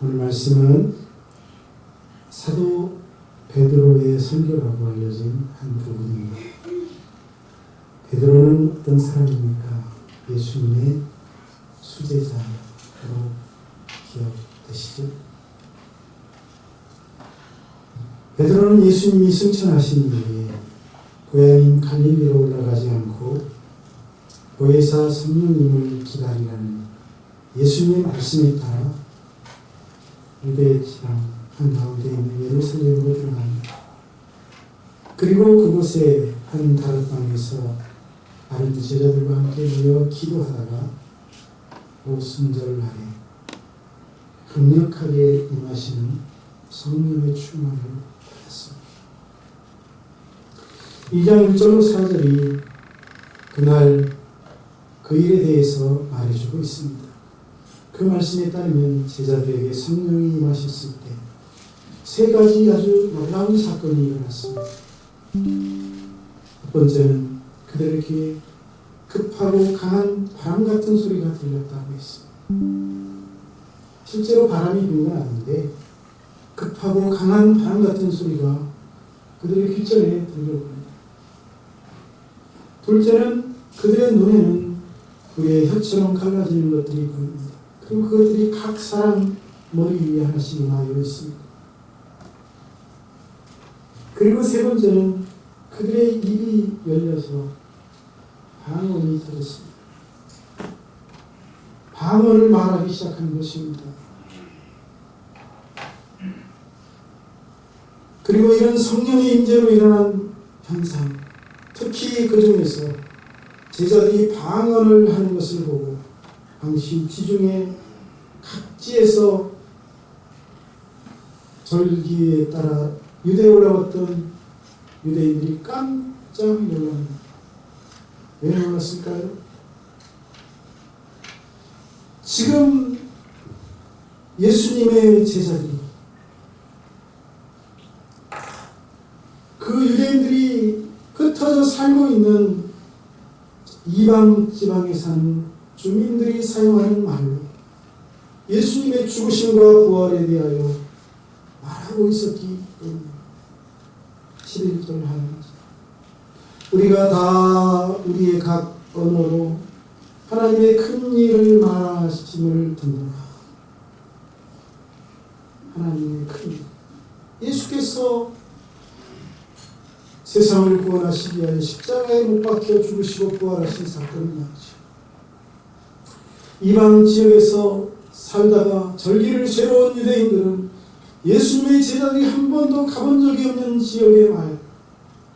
오늘 말씀은 사도 베드로의 설교라고 알려진 한 부분입니다. 베드로는 어떤 사람입니까? 예수님의 수제자로 기억되시죠? 베드로는 예수님이 승천하신 이후에 고향인 갈릴리로 올라가지 않고 보혜사 성령님을 기다리라는 예수님의 말씀에 따라 유대 지방 한가운데 있는 예루살렘으로 들어갑니다. 그리고 그곳에 한 다락방에서 다른 제자들과 함께 모여 기도하다가 오순절 날에 강력하게 임하시는 성령의 충만을 받았습니다. 2장 1절 4절이 그날 그 일에 대해서 말해주고 있습니다. 그 말씀에 따르면 제자들에게 성령이 임하셨을 때 세 가지 아주 놀라운 사건이 일어났습니다. 첫 번째는 그들에게 급하고 강한 바람 같은 소리가 들렸다고 했습니다. 실제로 바람이 부는 건 아닌데 급하고 강한 바람 같은 소리가 그들의 귓전에 들려옵니다. 둘째는 그들의 눈에는 그의 혀처럼 갈라지는 것들이 보입니다. 그리고 그것들이 각 사람 머리 위에 하나씩 나여 있습니다. 그리고 세 번째는 그들의 입이 열려서 방언이 터졌습니다. 방언을 말하기 시작한 것입니다. 그리고 이런 성령의 임재로 일어난 현상, 특히 그 중에서 제자들이 방언을 하는 것을 보고 당시 지중해 각지에서 절기에 따라 유대에 올라왔던 유대인들이 깜짝 놀랍니다. 왜 놀랐을까요? 지금 예수님의 제자들이 그 유대인들이 흩어져 살고 있는 이방 지방에 사는 주민들이 사용하는 말로 예수님의 죽으심과 부활에 대하여 말하고 있었기 때문에 11절 하는 거죠. 우리가 다 우리의 각 언어로 하나님의 큰 일을 말하심을 듣노라. 하나님의 큰 일. 예수께서 세상을 구원하시기 위하여 십자가에 못 박혀 죽으시고 부활하신 사건을 말이죠. 이방 지역에서 살다가 절기를 새로운 유대인들은 예수님의 제자들이 한 번도 가본 적이 없는 지역의 말,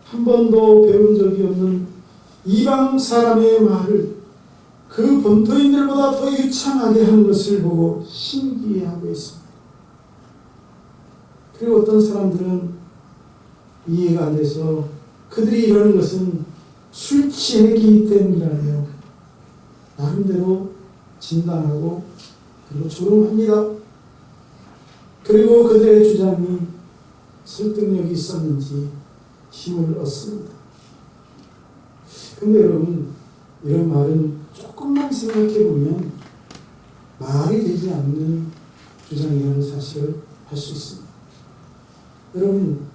한 번도 배운 적이 없는 이방 사람의 말을 그 본토인들보다 더 유창하게 하는 것을 보고 신기해하고 있습니다. 그리고 어떤 사람들은 이해가 안 돼서 그들이 이러는 것은 술 취했기 때문이라며 나름대로 진단하고 그리고 조롱합니다. 그리고 그들의 주장이 설득력이 있었는지 힘을 얻습니다. 근데 여러분, 이런 말은 조금만 생각해보면 말이 되지 않는 주장이라는 사실을 알 수 있습니다. 여러분,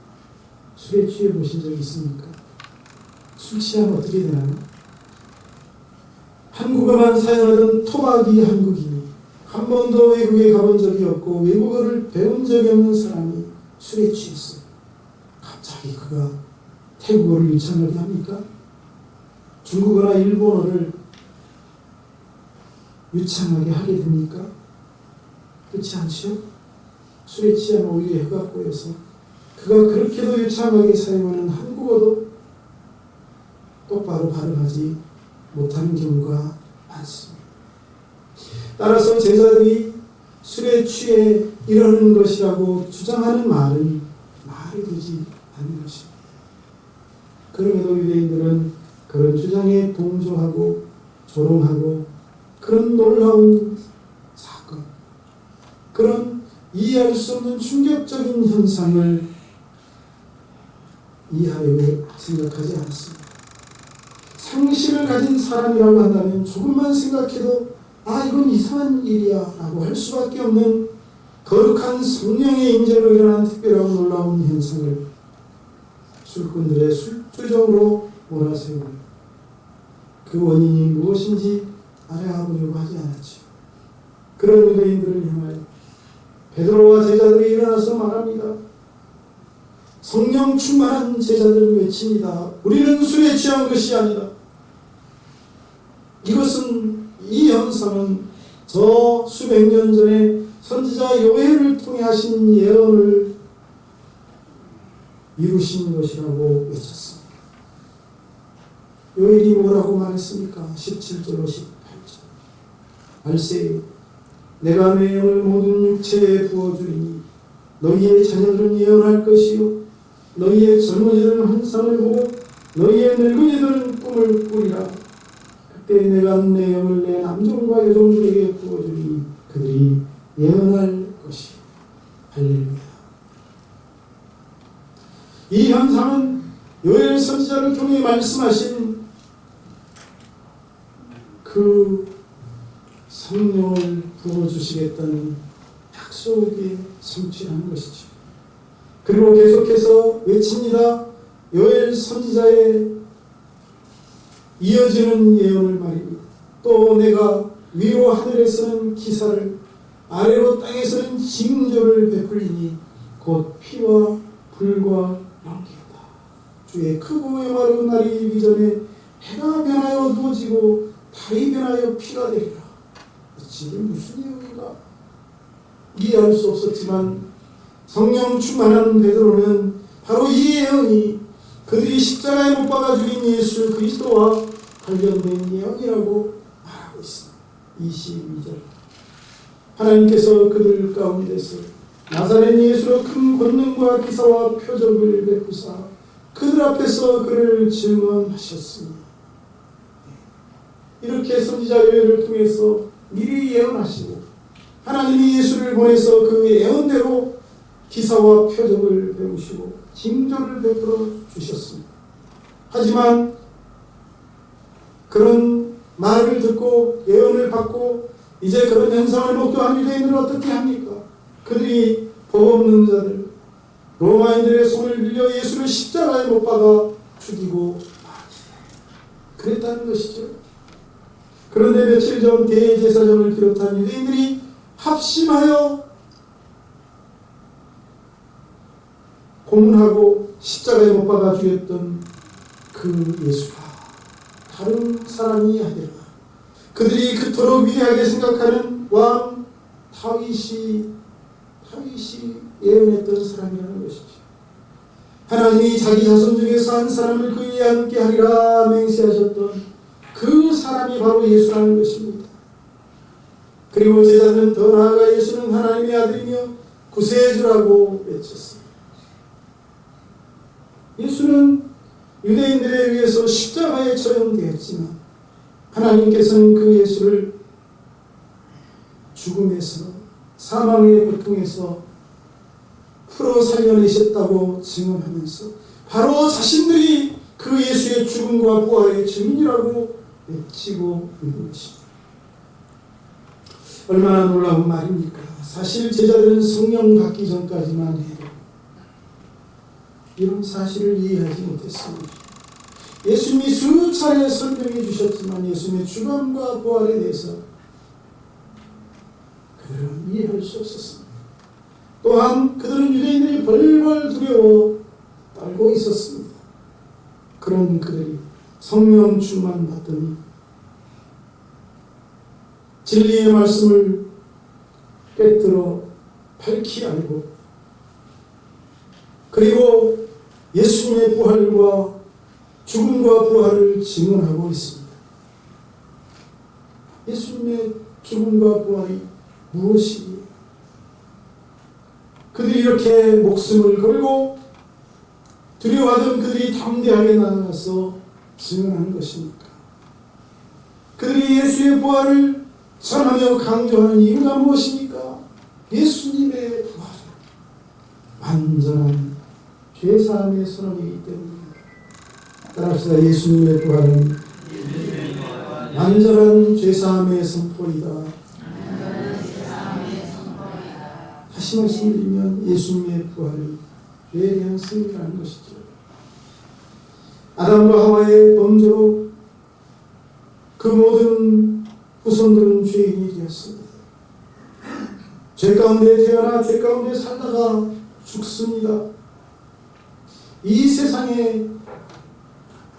술에 취해 보신 적 있습니까? 술 취하면 어떻게 되나요? 한국어만 사용하던 토박이 한국인이 한 번도 외국에 가본 적이 없고 외국어를 배운 적이 없는 사람이 술에 취했어요. 갑자기 그가 태국어를 유창하게 합니까? 중국어나 일본어를 유창하게 하게 됩니까? 그렇지 않죠? 술에 취하면 오히려 해가 꼬여서 그가 그렇게도 유창하게 사용하는 한국어도 똑바로 발음하지 못하는 경우가 많습니다. 따라서 제자들이 술에 취해 이러는 것이라고 주장하는 말은 말이 되지 않는 것입니다. 그럼에도 유대인들은 그런 주장에 동조하고 조롱하고 그런 놀라운 사건, 그런 이해할 수 없는 충격적인 현상을 이해하려고 생각하지 않습니다. 상식을 가진 사람이라고 한다면 조금만 생각해도 이건 이상한 일이야 라고 할 수밖에 없는 거룩한 성령의 임재로 일어난 특별하고 놀라운 현상을 술꾼들의 술주정으로 몰아세우며 그 원인이 무엇인지 알아보려고 하지 않았죠. 그런 유대인들을 향하여 베드로와 제자들이 일어나서 말합니다. 성령 충만한 제자들 외칩니다. 우리는 술에 취한 것이 아니다. 이 현상은 저 수백 년 전에 선지자 요엘을 통해 하신 예언을 이루신 것이라고 외쳤습니다. 요엘이 뭐라고 말했습니까? 17절 18절 알세 내가 내 영을 모든 육체에 부어주리니 너희의 자녀들은 예언할 것이요 너희의 젊은이들은 환상을 보고 너희의 늙은이들은 꿈을 꾸리라. 그때 내가 내 영을 내 남종과 여종들에게 부어주리니 그들이 예언할 것이요. 할렐루야. 이 현상은 요엘 선지자를 통해 말씀하신 그 성령을 부어주시겠다는 약속의 성취라는 것이죠. 그리고 계속해서 외칩니다. 요엘 선지자의 이어지는 예언을 말입니다. 또 내가 위로 하늘에서는 기사를 아래로 땅에서는 징조를 베풀리니 곧 피와 불과 연기다. 주의 크고 영화로운 날이 이르기 전에 해가 변하여 어두워지고 달이 변하여 피가 되리라. 이게 무슨 내용인가? 이해할 수 없었지만 성령 충만한 베드로는 바로 이 예언이 그들이 십자가에 못 박아 죽인 예수 그리스도와 관련된 예언이라고 말하고 있습니다. 22절 하나님께서 그들 가운데서 나사렛 예수로 큰 권능과 기사와 표적을 베푸사 그들 앞에서 그를 증언하셨습니다. 이렇게 선지자 요엘을 통해서 미리 예언하시고 하나님이 예수를 보내서 그 예언대로 기사와 표적을 배우시고 징조를 베풀어 주셨습니다. 하지만 그런 말을 듣고 예언을 받고 이제 그런 현상을 목도한 유대인들은 어떻게 합니까? 그들이 법 없는 자들 로마인들의 손을 빌려 예수를 십자가에 못 박아 죽이고 그랬다는 것이죠. 그런데 며칠 전 대제사장을 비롯한 유대인들이 합심하여 고문하고 십자가에 못 박아 죽였던 그 예수가 다른 사람이 아니라 그들이 그토록 위대하게 생각하는 왕 다윗이 예언했던 사람이라는 것이죠. 하나님이 자기 자손 중에서 한 사람을 그에 함께 하리라 맹세하셨던 그 사람이 바로 예수라는 것입니다. 그리고 제자들은 더 나아가 예수는 하나님의 아들이며 구세주라고 외쳤습니다. 예수는 유대인들에 의해서 십자가에 처형되었지만 하나님께서는 그 예수를 죽음에서 사망의 고통에서 풀어 살려내셨다고 증언하면서 바로 자신들이 그 예수의 죽음과 부활의 증인이라고 외치고 있는 것입니다. 얼마나 놀라운 말입니까? 사실 제자들은 성령 받기 전까지만 해도 이런 사실을 이해하지 못했습니다. 예수님이 수차례 설명해 주셨지만 예수님의 죽음과 부활에 대해서 그들은 이해할 수 없었습니다. 또한 그들은 유대인들이 벌벌 두려워 떨고 있었습니다. 그런 그들이 성령 충만 받더니 진리의 말씀을 꿰뚫어 밝히 알고 그리고 예수님의 부활과 죽음과 부활을 증언하고 있습니다. 예수님의 죽음과 부활이 무엇이기에 그들이 이렇게 목숨을 걸고 두려워하던 그들이 담대하게 나아가서 증언하는 것입니까? 그들이 예수의 부활을 전하며 강조하는 이유가 무엇입니까? 예수님의 부활은 완전한 죄사함의 선언이기 때문입니다. 따라합시다. 예수님의 부활은 완전한 죄사함의 선포이다. 다시 말씀드리면 예수님의 부활은 죄에 대한 승리라는 것이죠. 아담과 하와의 범죄로 그 모든 후손들은 죄인이 되었습니다. 죄 가운데 태어나 죄 가운데 살다가 죽습니다. 이 세상에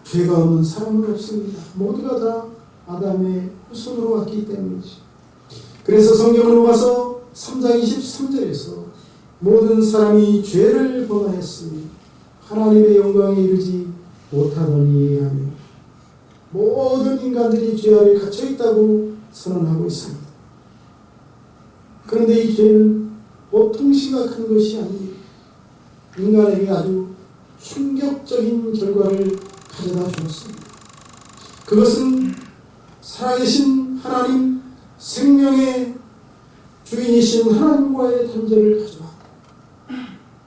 죄가 없는 사람은 없습니다. 모두가 다 아담의 후손으로 왔기 때문이죠. 그래서 성경으로 와서 3장 23절에서 모든 사람이 죄를 범하였으니 하나님의 영광에 이르지 못하더니 하며 모든 인간들이 죄 아래 갇혀 있다고 선언하고 있습니다. 그런데 이 죄는 보통 심각한 것이 아닙니다. 인간에게 아주 충격적인 결과를 가져다 주었습니다. 그것은 살아계신 하나님, 생명의 주인이신 하나님과의 단절을 가져와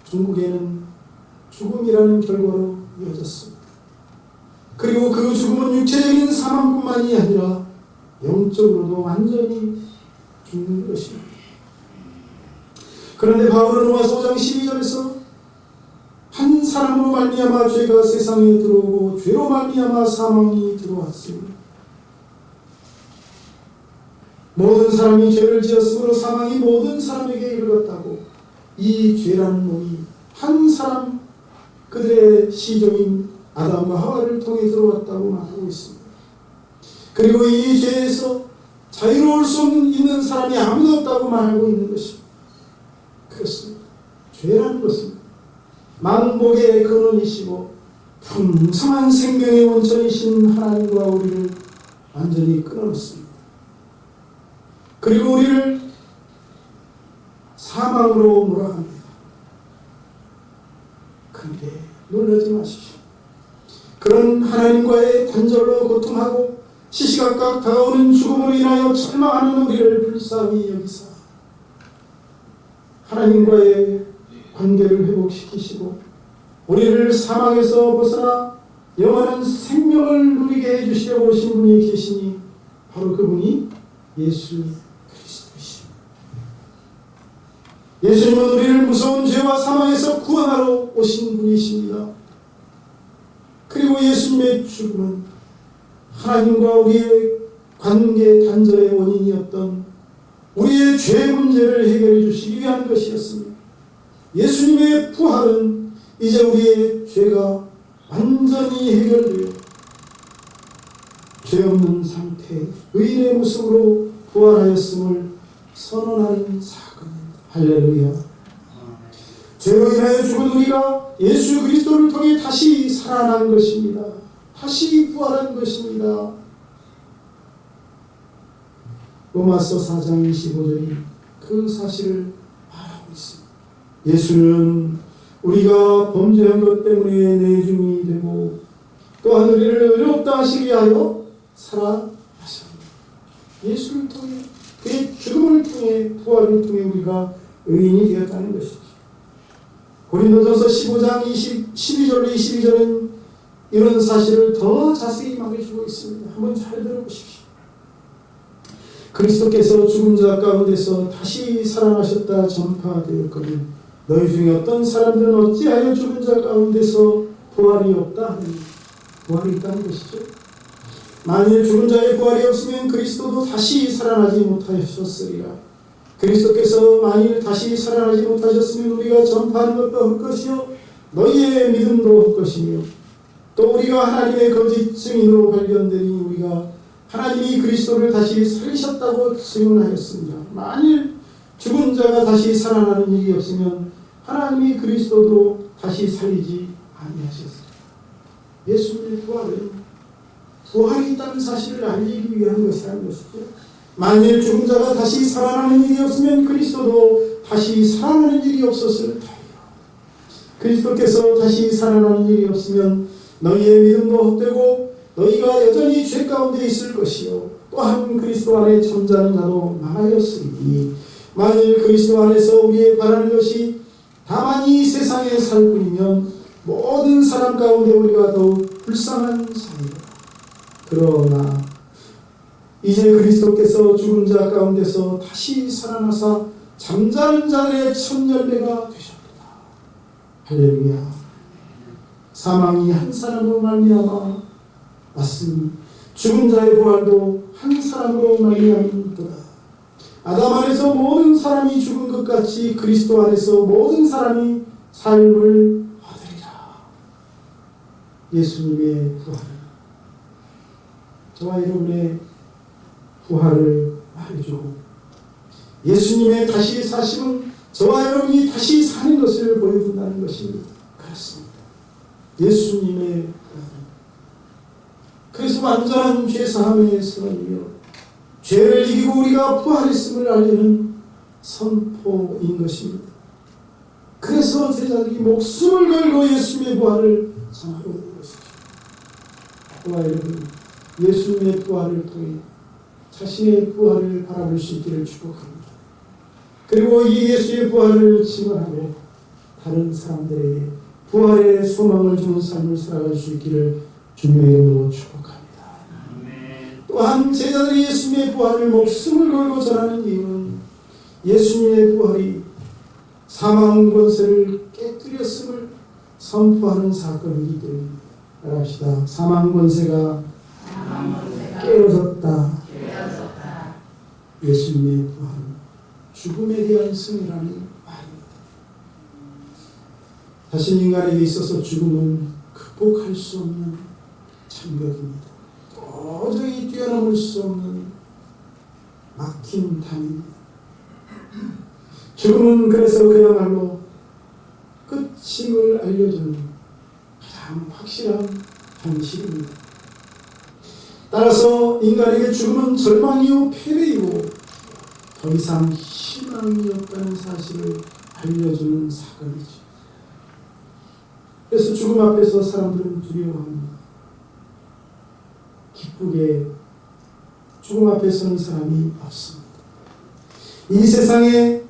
중국에는 죽음이라는 결과로 이어졌습니다. 그리고 그 죽음은 육체적인 사망뿐만이 아니라 영적으로도 완전히 죽는 것입니다. 그런데 바울은 로마서 5장 12절에서 한 사람으로 말미암아 죄가 세상에 들어오고 죄로 말미암아 사망이 들어왔습니다. 모든 사람이 죄를 지었으므로 사망이 모든 사람에게 이르렀다고 이 죄라는 놈이 한 사람 그들의 시종인 아담과 하와를 통해 들어왔다고 말하고 있습니다. 그리고 이 죄에서 자유로울 수 있는 사람이 아무도 없다고 말하고 있는 것입니다. 그렇습니다. 죄라는 것은 만복의 근원이시고 풍성한 생명의 원천이신 하나님과 우리를 완전히 끊어놓습니다. 그리고 우리를 사망으로 몰아갑니다. 그런데 놀라지 마십시오. 그런 하나님과의 단절로 고통하고 시시각각 다가오는 죽음으로 인하여 절망하는 우리를 불쌍히 여기사 하나님과의 관계를 회복시키시고 우리를 사망에서 벗어나 영원한 생명을 누리게 해주시려고 오신 분이 계시니 바로 그분이 예수 그리스도이십니다. 예수님은 우리를 무서운 죄와 사망에서 구원하러 오신 분이십니다. 그리고 예수님의 죽음은 하나님과 우리의 관계 단절의 원인이었던 우리의 죄 문제를 해결해 주시기 위한 것이었습니다. 예수님의 부활은 이제 우리의 죄가 완전히 해결되어 죄 없는 상태, 의인의 모습으로 부활하였음을 선언하는 사건입니다. 할렐루야. 죄로 인하여 죽은 우리가 예수 그리스도를 통해 다시 살아난 것입니다. 다시 부활한 것입니다. 로마서 4장 25절이 그 사실을 말하고 있습니다. 예수는 우리가 범죄한 것 때문에 내줌이 되고 또한 우리를 의롭다 하시기 위하여 살아나셨습니다. 예수를 통해 그의 죽음을 통해 부활을 통해 우리가 의인이 되었다는 것이죠. 고린도전서 15장 12절로 22절은 이런 사실을 더 자세히 말해주고 있습니다. 한번 잘 들어보십시오. 그리스도께서 죽은 자 가운데서 다시 살아나셨다 전파되었거든 너희 중에 어떤 사람들은 어찌하여 죽은 자 가운데서 부활이 없다 하니 부활이 있다는 것이죠. 만일 죽은 자의 부활이 없으면 그리스도도 다시 살아나지 못하셨으리라. 그리스도께서 만일 다시 살아나지 못하셨으면 우리가 전파하는 것도 헛것이요 너희의 믿음도 헛것이며 또 우리가 하나님의 거짓 증인으로 발견되니 우리가 하나님이 그리스도를 다시 살리셨다고 증언하였습니다. 만일 죽은 자가 다시 살아나는 일이 없으면 하나님이 그리스도도 다시 살리지 아니하셨습니다. 예수님의 부활은 부활이 있다는 사실을 알리기 위한 것이라는 것이죠. 만일 죽은 자가 다시 살아나는 일이 없으면 그리스도도 다시 살아나는 일이 없었을 터이요. 그리스도께서 다시 살아나는 일이 없으면 너희의 믿음도 헛되고 너희가 여전히 죄 가운데 있을 것이요 또한 그리스도 안에 잠자는 자도 많아였으니 만일 그리스도 안에서 우리의 바라는 것이 다만 이 세상에 살 뿐이면 모든 사람 가운데 우리가 더욱 불쌍한 사이다. 그러나 이제 그리스도께서 죽은 자 가운데서 다시 살아나사 잠자는 자들의 첫 열매가 되셨도다. 할렐루야. 사망이 한 사람으로 말미암아 왔으니 죽은 자의 부활도 한 사람으로 말미암도다. 아담 안에서 모든 사람이 죽은 것 같이 그리스도 안에서 모든 사람이 삶을 얻으리라. 예수님의 부활, 저와 여러분의 부활을 말해주고 예수님의 다시 사심은 저와 여러분이 다시 사는 것을 보여준다는 것입니다. 그렇습니다. 예수님의 부활. 그래서 완전한 죄사함의 선언이며 죄를 이기고 우리가 부활했음을 알리는 선포인 것입니다. 그래서 제자들이 목숨을 걸고 예수님의 부활을 전하고 있는 것이죠. 저와 여러분, 예수님의 부활을 통해 자신의 부활을 바라볼 수 있기를 축복합니다. 그리고 이 예수의 부활을 증언하고 다른 사람들에게 부활의 소망을 주는 삶을 살아갈 수 있기를 주님의 이름으로 축복합니다. 또한 제자들이 예수님의 부활을 목숨을 걸고 전하는 이유는 예수님의 부활이 사망 권세를 깨뜨렸음을 선포하는 사건이기 때문입니다. 따라합시다. 사망 권세가 깨어졌다. 예수님의 부활은 죽음에 대한 승리라는 말입니다. 자신 인간에게 있어서 죽음은 극복할 수 없는 장벽입니다. 도저히 뛰어넘을 수 없는 막힌 담입니다. 죽음은 그래서 그야말로 끝임을 알려주는 가장 확실한 현실입니다. 따라서 인간에게 죽음은 절망이요 패배이고 더 이상 희망이 없다는 사실을 알려주는 사건이죠. 그래서 죽음 앞에서 사람들은 두려워합니다. 기쁘게 죽음 앞에 서는 사람이 없습니다. 이 세상에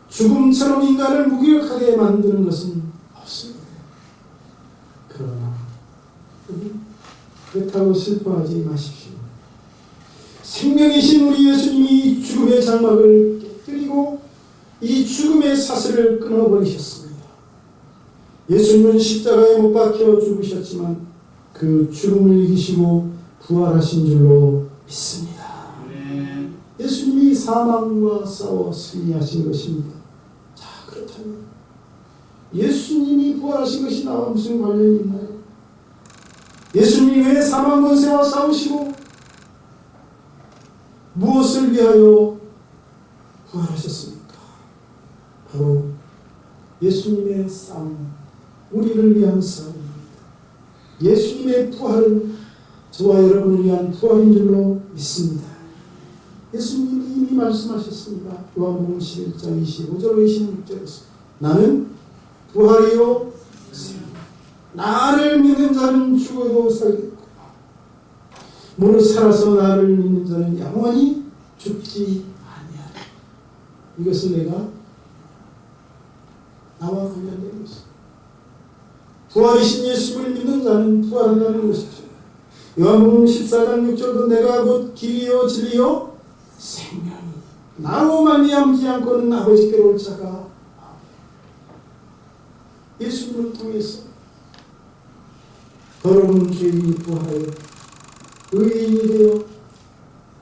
죽음처럼 인간을 무기력하게 만드는 것은 없습니다. 그러나 그렇다고 슬퍼하지 마십시오. 생명이신 우리 예수님이 죽음의 장막을 깨뜨리고 이 죽음의 사슬을 끊어버리셨습니다. 예수님은 십자가에 못 박혀 죽으셨지만 그 죽음을 이기시고 부활하신 줄로 믿습니다. 예수님이 사망과 싸워 승리하신 것입니다. 자, 그렇다면 예수님이 부활하신 것이 나와 무슨 관련이 있나요? 예수님이 왜 사망 권세와 싸우시고 무엇을 위하여 부활하셨습니까? 바로 예수님의 싸움, 우리를 위한 싸움입니다. 예수님의 부활은 저와 여러분을 위한 부활인 줄로 믿습니다. 예수님이 이미 말씀하셨습니다. 요한복음 11장 25절 26절에서 나는 부활이요 나를 믿는 자는 죽어도 살겠고 무릇 살아서 나를 믿는 자는 영원히 죽지 아니하리라. 이것은 내가 나와 관련된 것입니다. 부활이신 예수를 믿는 자는 부활한다는 것이죠. 요한복음 14장 6절도 내가 곧 길이요 진리요 생명이 나로 말미암지 않고는 아버지께로 올 자가 예수님을 통해서 더러운 죄인이 부활하여 의인이 되어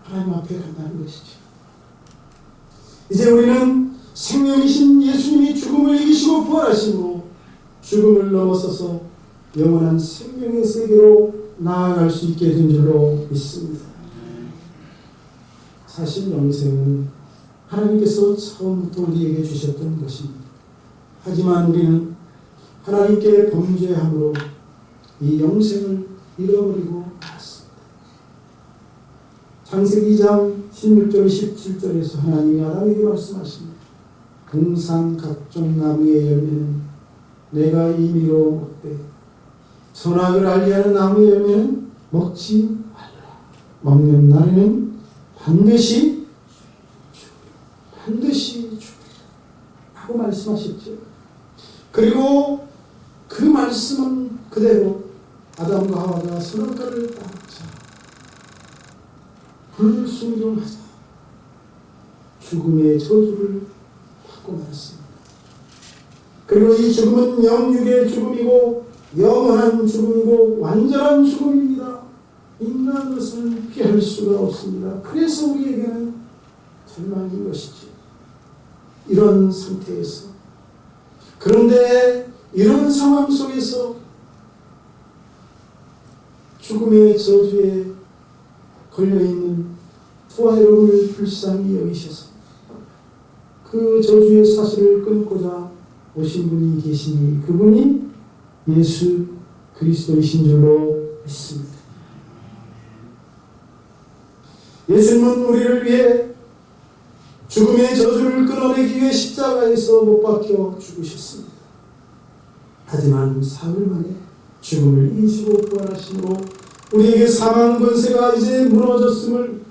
하나님 앞에 간다는 것이죠. 이제 우리는 생명이신 예수님이 죽음을 이기시고 부활하시고 죽음을 넘어서서 영원한 생명의 세계로 나아갈 수 있게 된 줄로 믿습니다. 사실 영생은 하나님께서 처음부터 우리에게 주셨던 것입니다. 하지만 우리는 하나님께 범죄함으로 이 영생을 잃어버리고 말았습니다. 창세기 2장 16절 17절에서 하나님이 아담에게 말씀하십니다. 동산 각종 나무의 열매는 내가 임의로 먹되 선악을 알리하는 나무의 열매는 먹지 말라. 먹는 날에는 반드시 죽으리라 하고 말씀하셨죠. 그리고 그 말씀은 그대로 아담과 하와가 선악과를 따먹자 불순종하자 죽음의 저주를 죽고 말았습니다. 그리고 이 죽음은 영육의 죽음이고 영원한 죽음이고 완전한 죽음입니다. 인간으로서는 피할 수가 없습니다. 그래서 우리에게는 절망인 것이지. 이런 상태에서, 그런데 이런 상황 속에서 죽음의 저주에 걸려있는 부하여러분을 불쌍히 여기셔서 그 저주의 사슬을 끊고자 오신 분이 계시니 그분이 예수 그리스도이신 줄로 믿습니다. 예수님은 우리를 위해 죽음의 저주를 끊어내기 위해 십자가에서 못 박혀 죽으셨습니다. 하지만 사흘 만에 죽음을 이기시고 부활하심으로 우리에게 사망 권세가 이제 무너졌음을,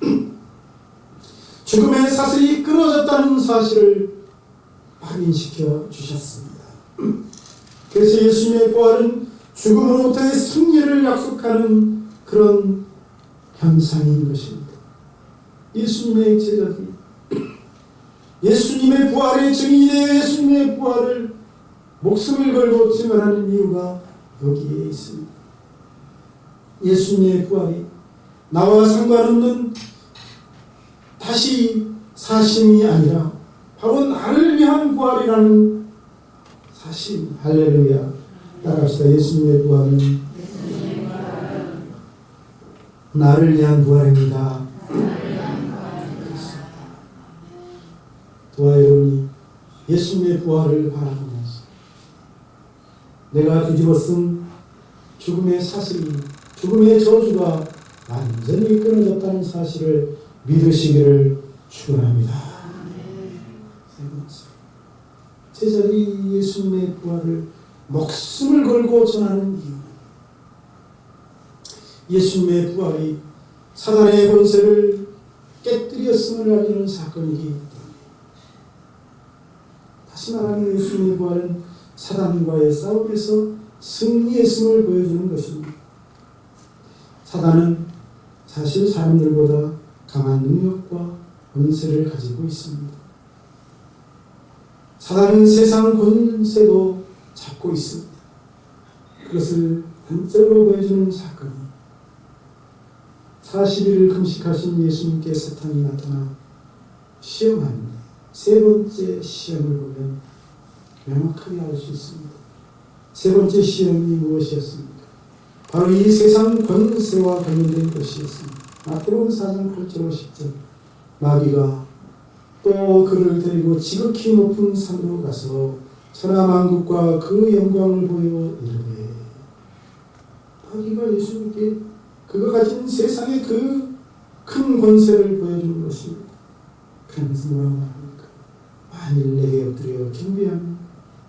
죽음의 사슬이 끊어졌다는 사실을 확인시켜 주셨습니다. 그래서 예수님의 부활은 죽음으로부터의 승리를 약속하는 그런 현상인 것입니다. 예수님의 제자들이 예수님의 부활의 증인이 되어 예수님의 부활을 목숨을 걸고 증언하는 이유가 여기에 있습니다. 예수님의 부활이 나와 상관없는 다시 사심이 아니라 바로 나를 위한 부활이라는 사심. 할렐루야. 따라합시다. 예수님의 부활은 나를 위한 부활입니다. 부활 여러분이 예수님의 부활을 바라보면서 내가 뒤집어 쓴 죽음의 사슬이, 죽음의 저주가 완전히 끊어졌다는 사실을 믿으시기를 축원합니다. 세 번째, 제자들이 예수님의 부활을 목숨을 걸고 전하는 이유는 예수님의 부활이 사단의 권세를 깨뜨렸음을 알리는 사건이기 때문에, 다시 말하면 예수님의 부활은 사단과의 싸움에서 승리했음을 보여주는 것입니다. 사단은 사실 사람들보다 강한 능력과 권세를 가지고 있습니다. 사단은 세상 권세도 잡고 있습니다. 그것을 단적으로 보여주는 사건이 40일을 금식하신 예수님께 사탄이 나타나 시험한 세 번째 시험을 보면 명확하게 알 수 있습니다. 세 번째 시험이 무엇이었습니까? 바로 이 세상 권세와 관련된 것이었습니다. 마태복음 4장 8절 10절, 마귀가 또 그를 데리고 지극히 높은 산으로 가서 천하만국과 그 영광을 보여 이르되, 마귀가 예수님께 그가 가진 세상의 그 큰 권세를 보여주는 것입니다. 그러면서 뭐라고 말합니까? 만일 내게 엎드려 경배하면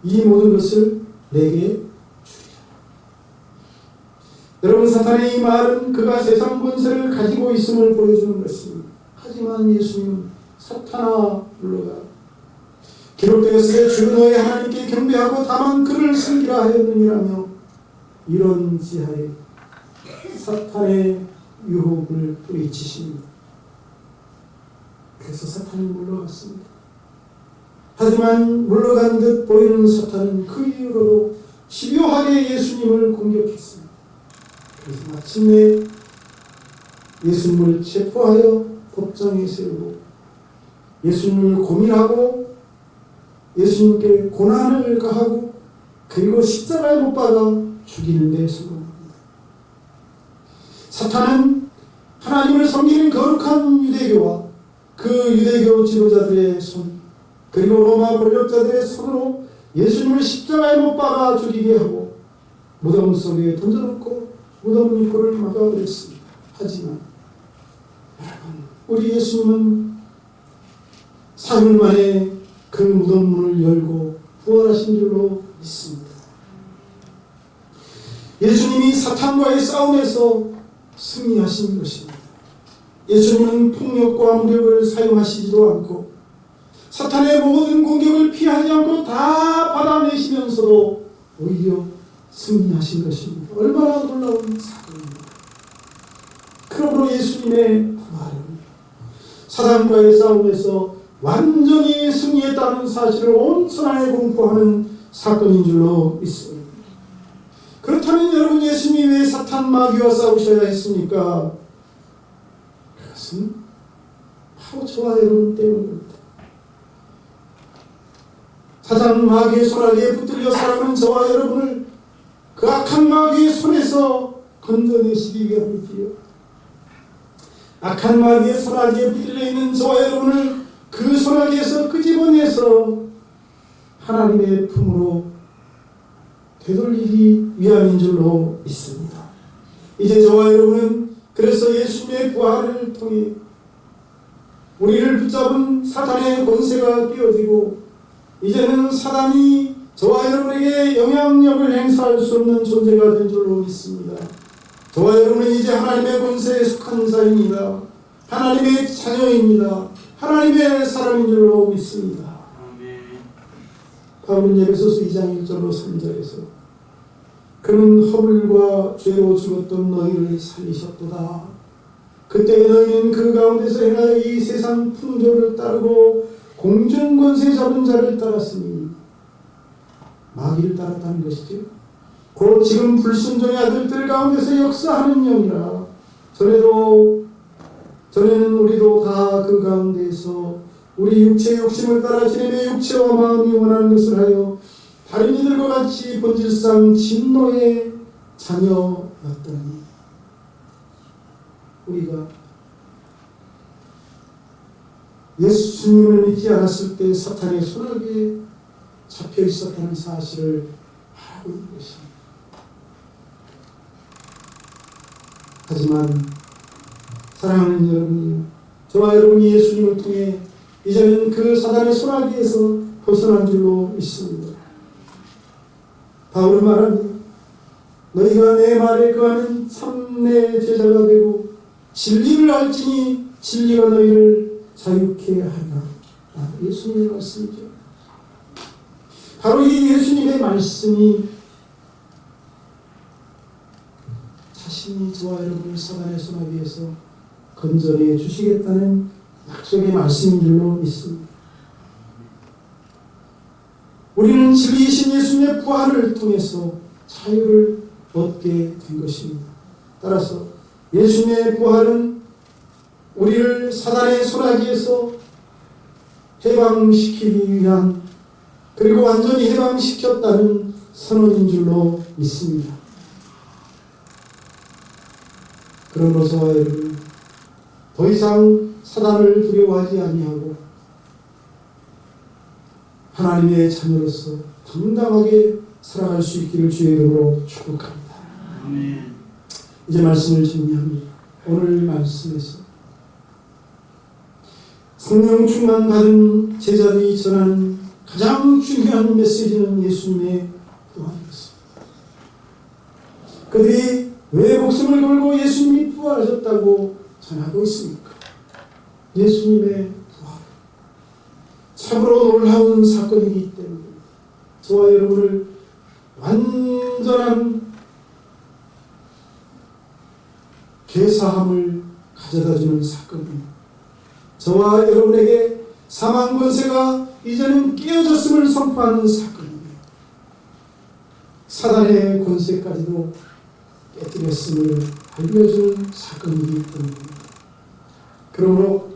이 모든 것을 내게 주리라. 여러분, 사탄의 이 말은 그가 세상 권세를 가지고 있음을 보여주는 것입니다. 하지만 예수님은 사탄아 물러가, 기록되었으되 주 너의 하나님께 경배하고 다만 그를 섬기라 하였느니라며 이런 지하에 사탄의 유혹을 뿌리치십니다. 그래서 사탄이 물러갔습니다. 하지만 물러간 듯 보이는 사탄은 그 이후로도 집요하게 예수님을 공격했습니다. 그래서 마침내 예수님을 체포하여 법정에 세우고 예수님을 고민하고 예수님께 고난을 가하고 그리고 십자가에 못 박아 죽이는 데 성공합니다. 사탄은 하나님을 섬기는 거룩한 유대교와 그 유대교 지도자들의 손, 그리고 로마 권력자들의 손으로 예수님을 십자가에 못 박아 죽이게 하고 무덤 속에 던져놓고 무덤 입구를 막아버렸습니다. 하지만 여러분, 우리 예수님은 사흘 만에 그 무덤 문을 열고 부활하신 줄로 믿습니다. 예수님이 사탄과의 싸움에서 승리하신 것입니다. 예수님은 폭력과 무력을 사용하시지도 않고 사탄의 모든 공격을 피하지 않고 다 받아내시면서도 오히려 승리하신 것입니다. 얼마나 놀라운 사건입니다. 그러므로 예수님의 부활은 사단과의 싸움에서 완전히 승리했다는 사실을 온 천하에 공포하는 사건인 줄로 믿습니다. 그렇다면 여러분, 예수님이 왜 사탄 마귀와 싸우셔야 했습니까? 그것은 바로 저와 여러분 때문입니다. 사탄 마귀의 손아귀에 붙들려 살아가는 저와 여러분을 그 악한 마귀의 손에서 건져내시기 위함이지요. 악한 마귀의 손아귀에 붙들려 있는 저와 여러분을 그 손아귀에서 끄집어내서 하나님의 품으로 되돌리기 위함인 줄로 믿습니다. 이제 저와 여러분은 그래서 예수님의 부활을 통해 우리를 붙잡은 사탄의 권세가 깨어지고 이제는 사단이 저와 여러분에게 영향력을 행사할 수 없는 존재가 된 줄로 믿습니다. 저와 여러분은 이제 하나님의 권세에 속한 자입니다. 하나님의 자녀입니다. 하나님의 사람인 줄로 믿습니다. 바울은 에베소서 2장 1절로 3절에서 그는 허물과 죄로 죽었던 너희를 살리셨도다. 그때 너희는 그 가운데서 행하여 이 세상 풍조를 따르고 공중권세 잡은 자를 따랐으니, 마귀를 따랐다는 것이죠. 곧 지금 불순종의 아들들 가운데서 역사하는 영이라. 전에는 우리도 다 그 가운데에서 우리 육체의 욕심을 따라 지내며 육체와 마음이 원하는 것을 하여 다른 이들과 같이 본질상 진노의 자녀였더니, 우리가 예수님을 믿지 않았을 때 사탄의 손아귀에 잡혀 있었다는 사실을 알고 있는 것입니다. 하지만 사랑하는 여러분이요, 저와 여러분이 예수님을 통해 이제는 그 사단의 손아귀에서 벗어난 줄로 믿습니다. 바울은 말합니다. 너희가 내 말에 거하는 참내 제자가 되고 진리를 알지니 진리가 너희를 자유케 하리라. 예수님의 말씀이죠. 바로 이 예수님의 말씀이 자신이 저와 여러분을 사단의 손아귀에서 건져내 주시겠다는 약속의 말씀인 줄로 믿습니다. 우리는 진리이신 예수님의 부활을 통해서 자유를 얻게 된 것입니다. 따라서 예수님의 부활은 우리를 사단의 손아귀에서 해방시키기 위한, 그리고 완전히 해방시켰다는 선언인 줄로 믿습니다. 그러므로 저와 여러분, 더 이상 사단을 두려워하지 아니하고 하나님의 자녀로서 당당하게 살아갈 수 있기를 주의 이름으로 축복합니다. 이제 말씀을 정리합니다. 오늘 말씀에서 성령 충만 받은 제자들이 전하는 가장 중요한 메시지는 예수님의 부활이었습니다. 그들이 왜 목숨을 걸고 예수님이 부활하셨다고 전하고 있습니까? 예수님의 부활, 참으로 놀라운 사건이기 때문에 저와 여러분을 완전한 괴사함을 가져다주는 사건입니다. 저와 여러분에게 사망 권세가 이제는 깨어졌음을 선포하는 사건입니다. 사단의 권세까지도 깨뜨렸음을 알려주는 사건이기 때문입니다. 그러므로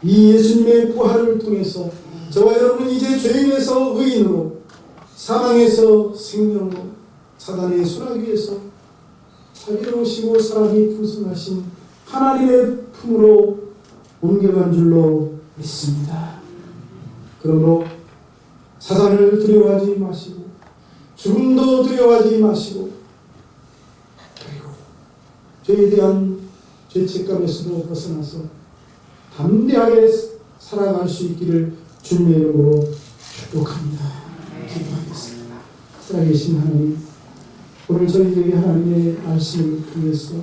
이 예수님의 부활을 통해서 저와 여러분은 이제 죄인에서 의인으로, 사망에서 생명으로, 사단의 손아귀에서 자비로우시고 사랑이 풍성하신 하나님의 품으로 옮겨간 줄로 믿습니다. 그러므로 사단을 두려워하지 마시고 죽음도 두려워하지 마시고, 그리고 죄에 대한 죄책감에서도 벗어나서 담대하게 살아갈 수 있기를 주님의 이름으로 축복합니다. 기도하겠습니다. 살아계신 하나님, 오늘 저희에게 하나님의 말씀을 통해서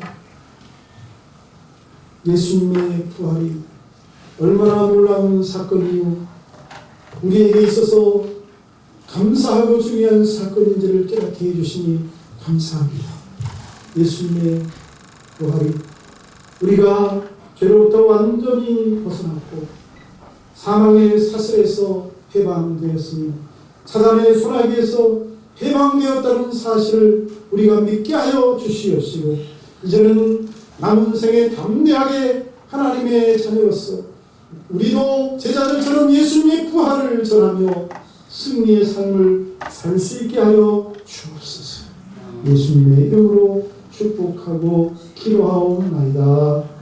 예수님의 부활이 얼마나 놀라운 사건이요, 우리에게 있어서 감사하고 중요한 사건인지를 깨닫게 해주시니 감사합니다. 예수님의 부활이 우리가 죄로부터 완전히 벗어났고 사망의 사슬에서 해방되었으며 사단의 소나기에서 해방되었다는 사실을 우리가 믿게 하여 주시옵시고 이제는 남은 생에 담대하게 하나님의 자녀로서 우리도 제자들처럼 예수님의 부활을 전하며 승리의 삶을 살 수 있게 하여 주옵소서. 예수님의 이름으로 축복하고 기도하옵나이다.